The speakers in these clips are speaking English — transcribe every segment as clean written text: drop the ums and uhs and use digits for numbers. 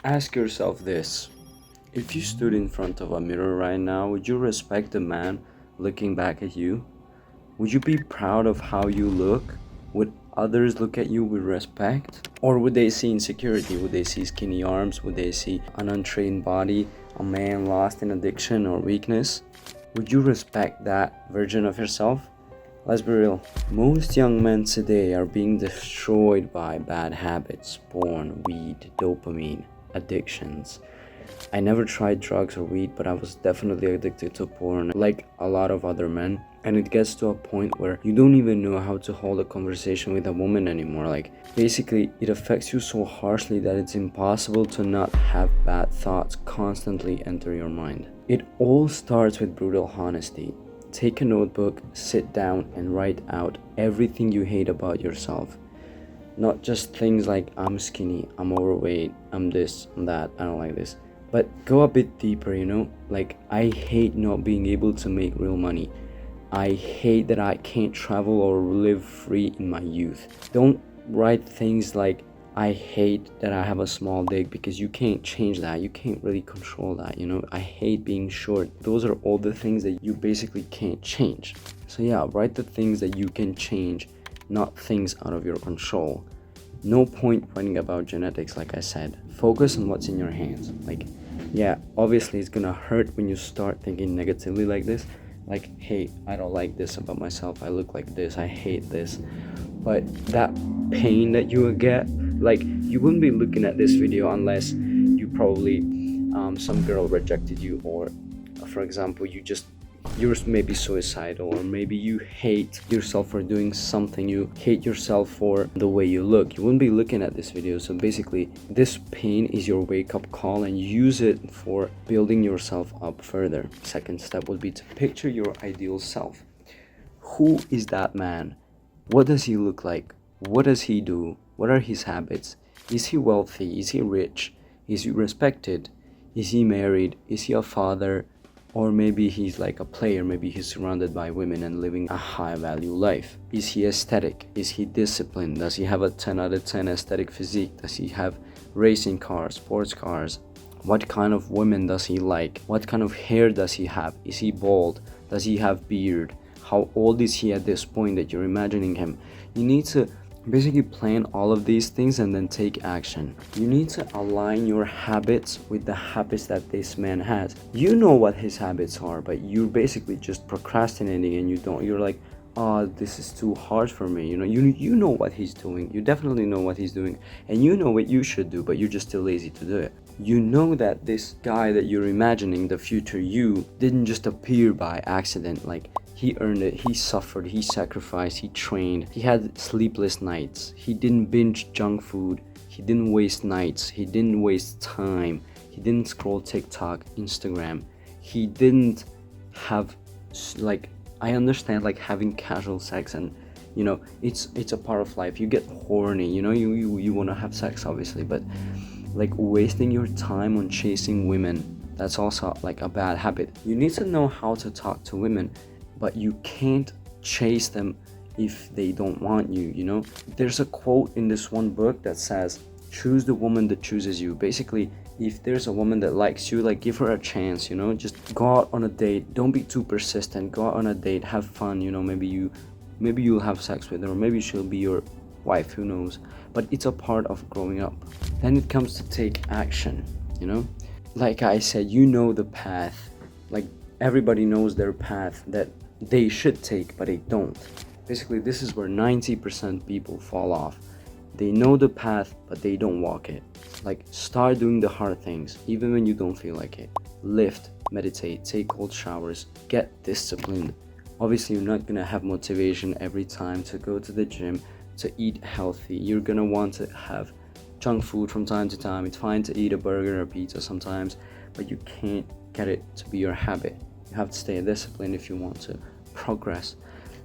Ask yourself this. If you stood in front of a mirror right now, would you respect the man looking back at you? Would you be proud of how you look? Would others look at you with respect? Or would they see insecurity? Would they see skinny arms? Would they see an untrained body? A man lost in addiction or weakness? Would you respect that version of yourself? Let's be real. Most young men today are being destroyed by bad habits, porn, weed, dopamine, addictions. I never tried drugs or weed, but I was definitely addicted to porn, like a lot of other men. And it gets to a point where you don't even know how to hold a conversation with a woman anymore. Like, basically, it affects you so harshly that it's impossible to not have bad thoughts constantly enter your mind. It all starts with brutal honesty. Take a notebook, sit down, and write out everything you hate about yourself. Not just things like I'm skinny, I'm overweight, I'm this, I'm that, I don't like this. But go a bit deeper, like I hate not being able to make real money. I hate that I can't travel or live free in my youth. Don't write things like I hate that I have a small dick, because you can't change that. You can't really control that, I hate being short. Those are all the things that you basically can't change. So yeah, write the things that you can change, not things out of your control. No point writing about genetics, like I said. Focus on what's in your hands. Like, yeah, obviously it's gonna hurt when you start thinking negatively like this. Like, hey, I don't like this about myself, I look like this, I hate this. But that pain that you will get, like, you wouldn't be looking at this video unless you probably some girl rejected you, or for example you're maybe suicidal, or maybe you hate yourself for doing something, you hate yourself for the way you look. You wouldn't be looking at this video. So basically, this pain is your wake-up call, and use it for building yourself up further. Second step would be to picture your ideal self. Who is that man? What does he look like? What does he do? What are his habits? Is he wealthy? Is he rich? Is he respected? Is he married? Is he a father? Or maybe he's like a player, maybe he's surrounded by women and living a high value life. Is he aesthetic? Is he disciplined? Does he have a 10 out of 10 aesthetic physique? Does he have racing cars, sports cars? What kind of women does he like? What kind of hair does he have? Is he bald? Does he have beard? How old is he at this point that you're imagining him? You need to basically plan all of these things and then take action. You need to align your habits with the habits that this man has. You know what his habits are, but you're basically just procrastinating, and you're like, oh, this is too hard for me. You know what he's doing. You definitely know what he's doing, and you know what you should do, but you're just too lazy to do it. You know that this guy that you're imagining, the future you, didn't just appear by accident. Like, he earned it, he suffered, he sacrificed, he trained, he had sleepless nights, he didn't binge junk food, he didn't waste nights, he didn't waste time, he didn't scroll TikTok, Instagram, he didn't have, like, I understand, like, having casual sex, and it's a part of life. You get horny, you want to have sex, obviously, but like wasting your time on chasing women, that's also like a bad habit. You need to know how to talk to women, but you can't chase them if they don't want you. There's a quote in this one book that says, choose the woman that chooses you. Basically, if there's a woman that likes you, like, give her a chance. Just go out on a date. Don't be too persistent. Go out on a date, have fun. Maybe you'll have sex with her, or maybe she'll be your wife, who knows. But it's a part of growing up. Then it comes to take action. Like I said, the path. Like, everybody knows their path that they should take, but they don't. Basically, this is where 90% people fall off. They know the path, but they don't walk it. Like, start doing the hard things, even when you don't feel like it. Lift, meditate, take cold showers, get disciplined. Obviously, you're not gonna have motivation every time to go to the gym, to eat healthy. You're gonna want to have junk food from time to time. It's fine to eat a burger or pizza sometimes, but you can't get it to be your habit. You have to stay disciplined if you want to progress.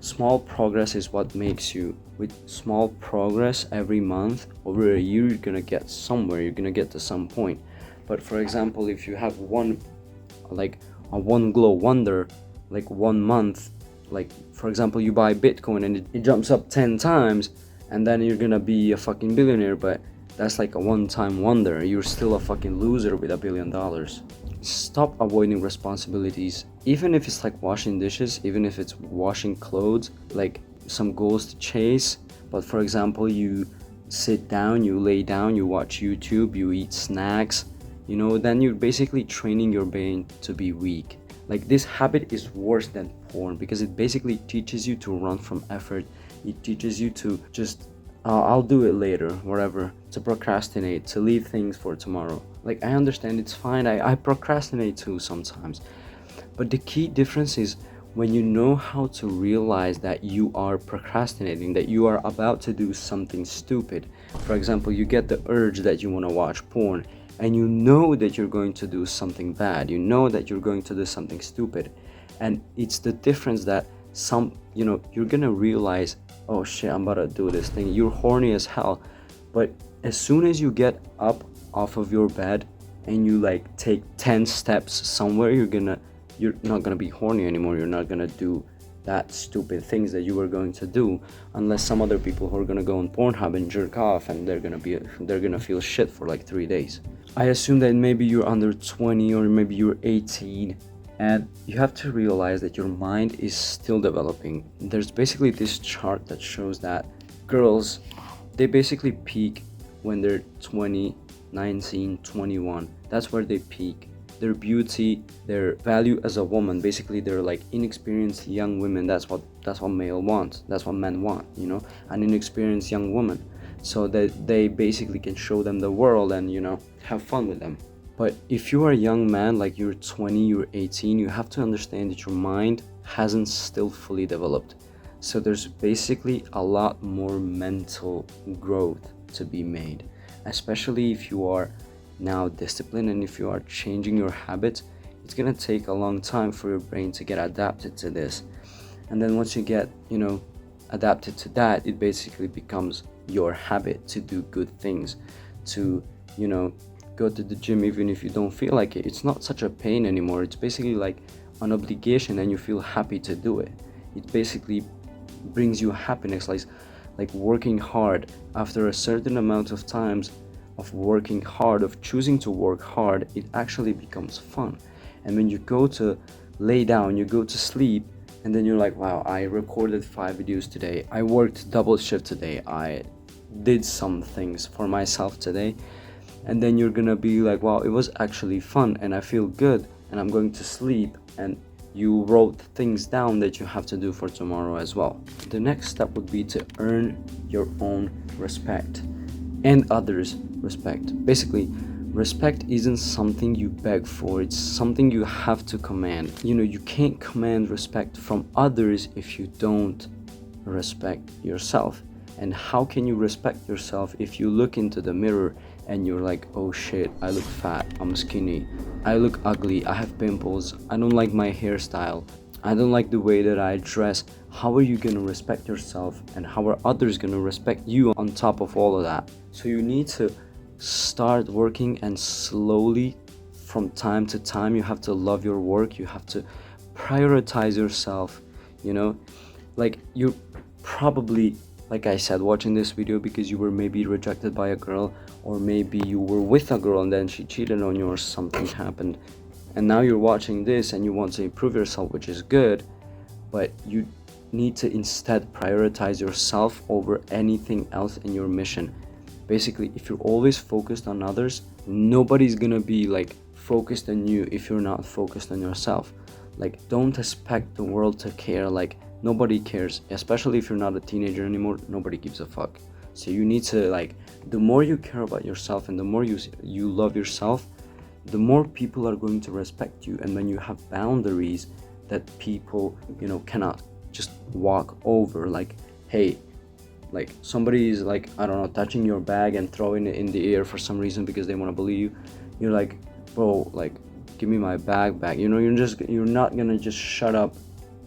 Small progress is what makes you. With small progress every month, over a year, you're gonna get somewhere. You're gonna get to some point. But for example, if you have one glow wonder, like 1 month, like for example, you buy Bitcoin and it jumps up 10 times, and then you're gonna be a fucking billionaire. But that's like a one-time wonder. You're still a fucking loser with $1 billion. Stop avoiding responsibilities, even if it's like washing dishes, even if it's washing clothes, like some goals to chase. But for example, you sit down, you lay down, you watch YouTube, you eat snacks, then you're basically training your brain to be weak. Like, this habit is worse than porn because it basically teaches you to run from effort. It teaches you to just I'll do it later, whatever, to procrastinate, to leave things for tomorrow. Like, I understand, it's fine, I procrastinate too sometimes. But the key difference is when you know how to realize that you are procrastinating, that you are about to do something stupid. For example, you get the urge that you want to watch porn, and you know that you're going to do something bad, you know that you're going to do something stupid. And it's the difference that you're gonna realize, oh shit, I'm about to do this thing. You're horny as hell, but as soon as you get up off of your bed and you like take 10 steps somewhere, you're not gonna be horny anymore. You're not gonna do that stupid things that you were going to do, unless some other people who are gonna go on Pornhub and jerk off, and they're gonna feel shit for like 3 days. I assume that maybe you're under 20 or maybe you're 18, and you have to realize that your mind is still developing. There's basically this chart that shows that girls, they basically peak when they're 20, 19, 21. That's where they peak. Their beauty, their value as a woman, basically they're like inexperienced young women. That's what male wants. That's what men want, an inexperienced young woman, so that they basically can show them the world and have fun with them. But if you are a young man, like you're 20, you're 18, you have to understand that your mind hasn't still fully developed. So there's basically a lot more mental growth to be made, especially if you are now disciplined and if you are changing your habits. It's gonna take a long time for your brain to get adapted to this. And then once you get, adapted to that, it basically becomes your habit to do good things, to, go to the gym even if you don't feel like it. It's not such a pain anymore. It's basically like an obligation and you feel happy to do it. It basically brings you happiness, like working hard. After a certain amount of times of working hard, of choosing to work hard, it actually becomes fun. And when you go to lay down, you go to sleep, and then you're like, wow, I recorded 5 videos today, I worked double shift today, I did some things for myself today. And then you're gonna be like, wow, it was actually fun and I feel good, and I'm going to sleep. And you wrote things down that you have to do for tomorrow as well. The next step would be to earn your own respect and others' respect. Basically, respect isn't something you beg for, it's something you have to command. You can't command respect from others if you don't respect yourself. And how can you respect yourself if you look into the mirror and you're like, oh shit, I look fat, I'm skinny, I look ugly, I have pimples, I don't like my hairstyle, I don't like the way that I dress? How are you gonna respect yourself, and how are others gonna respect you on top of all of that? So you need to start working, and slowly, from time to time, you have to love your work, you have to prioritize yourself. Like, you're probably, like I said, watching this video because you were maybe rejected by a girl, or maybe you were with a girl and then she cheated on you or something happened, and now you're watching this and you want to improve yourself, which is good, but you need to instead prioritize yourself over anything else in your mission. Basically, if you're always focused on others, nobody's gonna be like focused on you if you're not focused on yourself. Like, don't expect the world to care. Like, nobody cares, especially if you're not a teenager anymore. Nobody gives a fuck. So you need to, like, the more you care about yourself and the more you love yourself, the more people are going to respect you. And when you have boundaries that people cannot just walk over, like, hey, like somebody is like, I don't know, touching your bag and throwing it in the air for some reason because they want to bully you, you're like, bro, like, give me my bag back. You're not gonna just shut up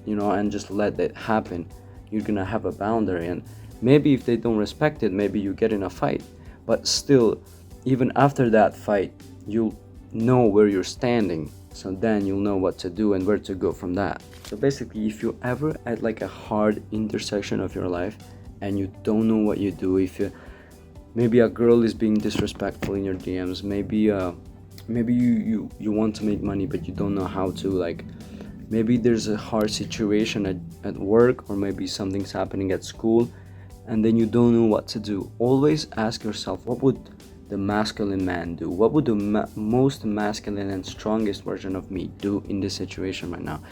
and just let it happen. You're gonna have a boundary, and maybe if they don't respect it, maybe you get in a fight, but still, even after that fight, you'll know where you're standing, so then you'll know what to do and where to go from that. So basically, if you're ever at like a hard intersection of your life and you don't know what you do, if Maybe a girl is being disrespectful in your DMs. Maybe you want to make money but you don't know how to, like maybe there's a hard situation at work, or maybe something's happening at school and then you don't know what to do. Always ask yourself, what would the masculine man do? What would the most masculine and strongest version of me do in this situation right now?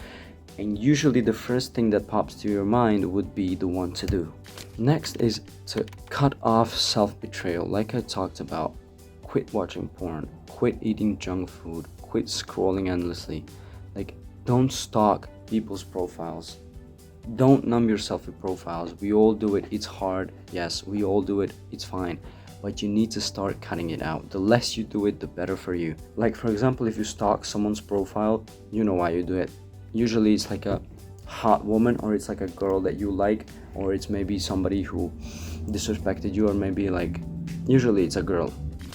And usually the first thing that pops to your mind would be the one to do. Next is to cut off self-betrayal. Like I talked about, quit watching porn, quit eating junk food, quit scrolling endlessly. Like, don't stalk people's profiles. Don't numb yourself with profiles. We all do it. It's hard. Yes, we all do it. It's fine. But you need to start cutting it out. The less you do it, the better for you. Like, for example, if you stalk someone's profile, you know why you do it. Usually it's like a hot woman, or it's like a girl that you like, or it's maybe somebody who disrespected you, or maybe like, usually it's a girl.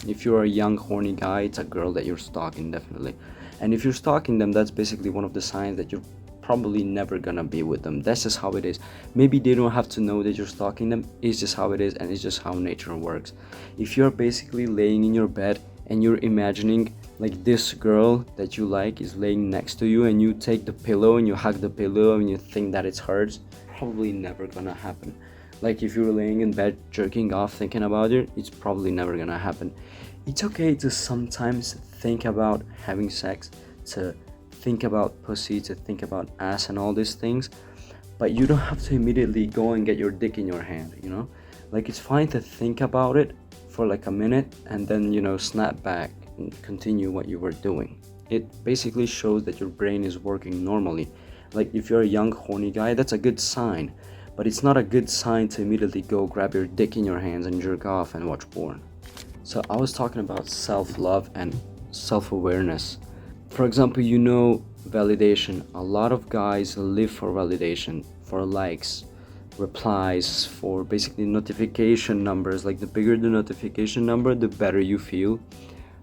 If you're a young horny guy, it's a girl that you're stalking, definitely. And if you're stalking them, that's basically one of the signs that you're probably never gonna be with them. That's just how it is. Maybe they don't have to know that you're stalking them. It's just how it is, and it's just how nature works. If you're basically laying in your bed and you're imagining like this girl that you like is laying next to you, and you take the pillow and you hug the pillow and you think that it hurts, probably never gonna happen. Like, if you're laying in bed jerking off thinking about it, it's probably never gonna happen. It's okay to sometimes think about having sex, to think about pussy, to think about ass and all these things, but you don't have to immediately go and get your dick in your hand, you know? Like, it's fine to think about it for like a minute and then, you know, snap back and continue what you were doing. It basically shows that your brain is working normally. Like, if you're a young horny guy, that's a good sign, but it's not a good sign to immediately go grab your dick in your hands and jerk off and watch porn. So I was talking about self-love and self-awareness. For example, you know, validation. A lot of guys live for validation, for likes, replies, for basically notification numbers. Like, the bigger the notification number, the better you feel.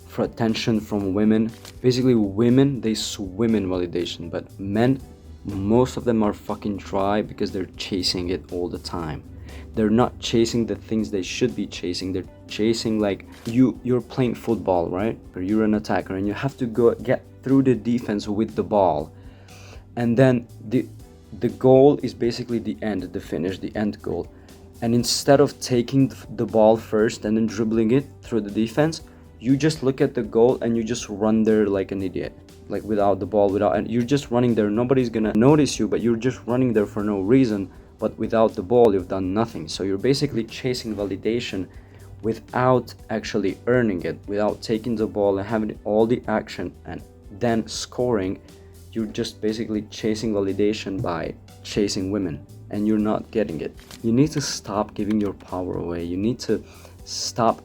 For attention from women. Basically, women, they swim in validation, but men, most of them are fucking dry because they're chasing it all the time. They're not chasing the things they should be chasing. They're chasing, like, you're playing football, right? Or you're an attacker and you have to go get through the defense with the ball, and then the goal is basically the end, the finish, the end goal. And instead of taking the ball first and then dribbling it through the defense, you just look at the goal and you just run there like an idiot, like without the ball, and you're just running there. Nobody's gonna notice you, but you're just running there for no reason. But without the ball, you've done nothing. So you're basically chasing validation without actually earning it, without taking the ball and having all the action and then scoring. You're just basically chasing validation by chasing women, and you're not getting it. You need to stop giving your power away. You need to stop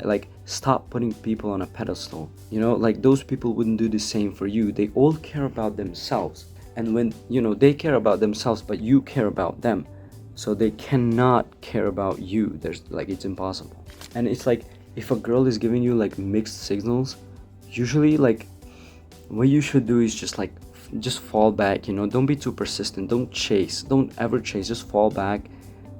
like stop putting people on a pedestal. You know, like, those people wouldn't do the same for you. They all care about themselves, and when, you know, they care about themselves but you care about them, so they cannot care about you. There's like, it's impossible. And it's like, if a girl is giving you like mixed signals, usually, like, what you should do is just fall back, you know. Don't be too persistent. Don't chase. Don't ever chase. Just fall back.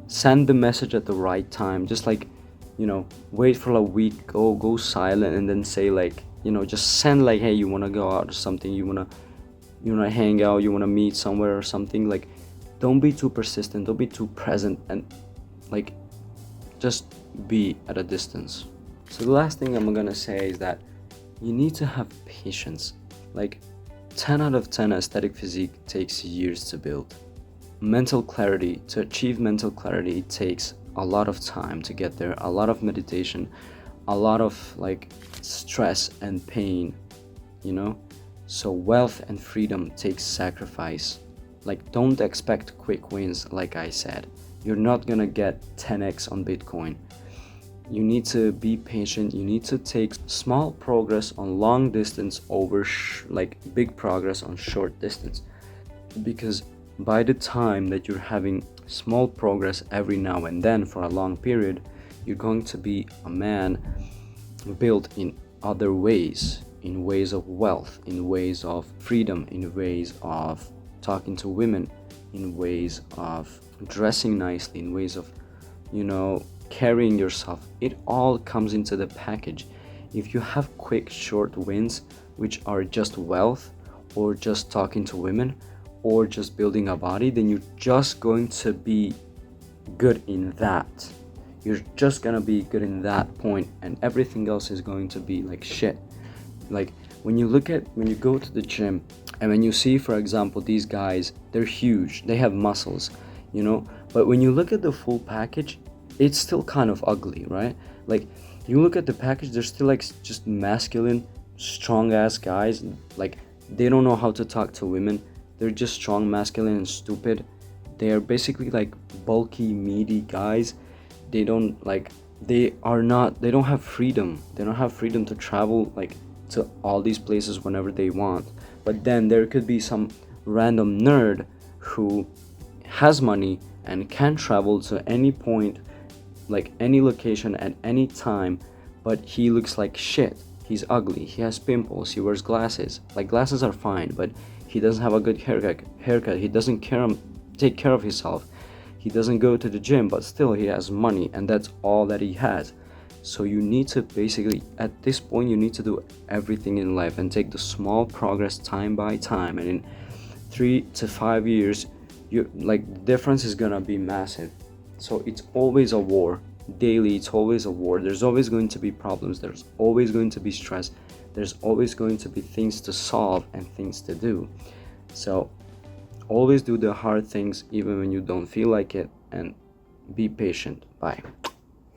Send the message at the right time. Just, like, you know, wait for a week, go silent, and then say, like, you know, just send, like, hey, you want to go out or something, you want to hang out, you want to meet somewhere or something. Like, don't be too persistent, don't be too present, and, like, just be at a distance. So the last thing I'm gonna say is that you need to have patience. Like, 10 out of 10 aesthetic physique takes years to build. Mental clarity, to achieve mental clarity, it takes a lot of time to get there, a lot of meditation, a lot of, like, stress and pain, you know. So wealth and freedom takes sacrifice. Like, don't expect quick wins. Like I said, you're not gonna get 10x on Bitcoin. You need to be patient. You need to take small progress on long distance over like big progress on short distance, because by the time that you're having small progress every now and then for a long period, you're going to be a man built in other ways, in ways of wealth, in ways of freedom, in ways of talking to women, in ways of dressing nicely, in ways of, you know, carrying yourself, it all comes into the package. If you have quick short wins, which are just wealth or just talking to women or just building a body, then you're just going to be good in that. You're just gonna be good in that point, and everything else is going to be like shit. Like when you go to the gym and when you see, for example, these guys, they're huge, they have muscles, you know, but when you look at the full package, it's still kind of ugly, right? Like you look at the package, they're still like just masculine, strong ass guys. Like they don't know how to talk to women. They're just strong, masculine, and stupid. They are basically like bulky, meaty guys. They don't like, they don't have freedom. They don't have freedom to travel like to all these places whenever they want. But then there could be some random nerd who has money and can travel to any point, like any location at any time, but he looks like shit. He's ugly, he has pimples, he wears glasses. Like glasses are fine, but he doesn't have a good haircut. He doesn't take care of himself. He doesn't go to the gym, but still he has money, and that's all that he has. So you need to basically, at this point, you need to do everything in life and take the small progress time by time, and in 3 to 5 years, you like the difference is gonna be massive. So it's always a war. Daily, it's always a war. There's always going to be problems. There's always going to be stress. There's always going to be things to solve and things to do. So always do the hard things even when you don't feel like it, and be patient. Bye.